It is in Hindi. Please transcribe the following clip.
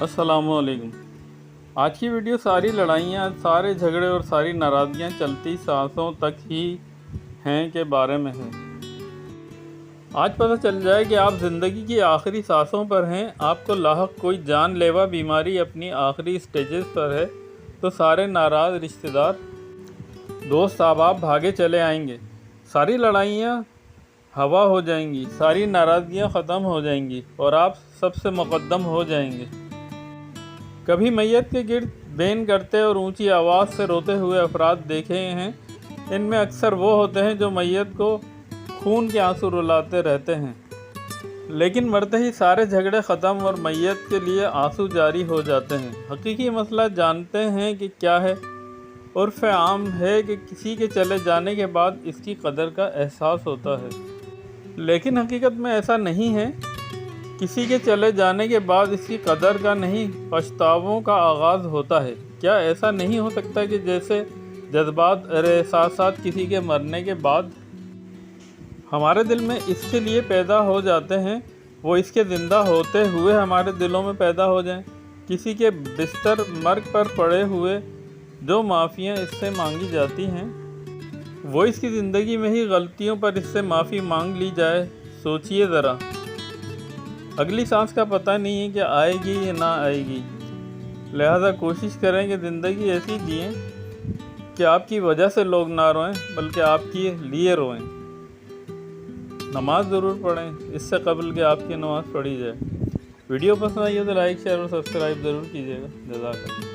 अस्सलामुअलैकुम। आज की वीडियो सारी लड़ाइयाँ, सारे झगड़े और सारी नाराज़गियाँ चलती सांसों तक ही हैं के बारे में है। आज पता चल जाए कि आप ज़िंदगी की आखिरी सांसों पर हैं, आपको लाहक कोई जानलेवा बीमारी अपनी आखिरी स्टेजेस पर है, तो सारे नाराज़ रिश्तेदार, दोस्त अहबाब भागे चले आएंगे। सारी लड़ाइयाँ हवा हो जाएंगी, सारी नाराज़गियाँ ख़त्म हो जाएंगी और आप सबसे मुक़द्दम हो जाएंगे। कभी मैयत के गिर्द बेन करते और ऊंची आवाज़ से रोते हुए अफराद देखे हैं। इनमें अक्सर वो होते हैं जो मैयत को खून के आंसू रुलाते रहते हैं, लेकिन मरते ही सारे झगड़े ख़त्म और मैयत के लिए आंसू जारी हो जाते हैं। हकीकी मसला जानते हैं कि क्या है? उर्फ़ आम है कि किसी के चले जाने के बाद इसकी कदर का एहसास होता है, लेकिन हकीकत में ऐसा नहीं है। किसी के चले जाने के बाद इसकी कदर का नहीं, पछतावों का आगाज़ होता है। क्या ऐसा नहीं हो सकता कि जैसे जज्बात और एहसासात किसी के मरने के बाद हमारे दिल में इसके लिए पैदा हो जाते हैं, वो इसके ज़िंदा होते हुए हमारे दिलों में पैदा हो जाएं। किसी के बिस्तर मर्ग पर पड़े हुए जो माफ़ियाँ इससे मांगी जाती हैं, वो इसकी ज़िंदगी में ही गलतियों पर इससे माफ़ी मांग ली जाए। सोचिए ज़रा, अगली सांस का पता नहीं है कि आएगी या ना आएगी। लिहाजा कोशिश करें कि ज़िंदगी ऐसी जिएं कि आपकी वजह से लोग ना रोएं, बल्कि आपके लिए रोएं। नमाज ज़रूर पढ़ें, इससे कबल कि आपकी नमाज़ पढ़ी जाए। वीडियो पसंद आई हो तो लाइक, शेयर और सब्सक्राइब ज़रूर कीजिएगा। जज़ाकल्लाह।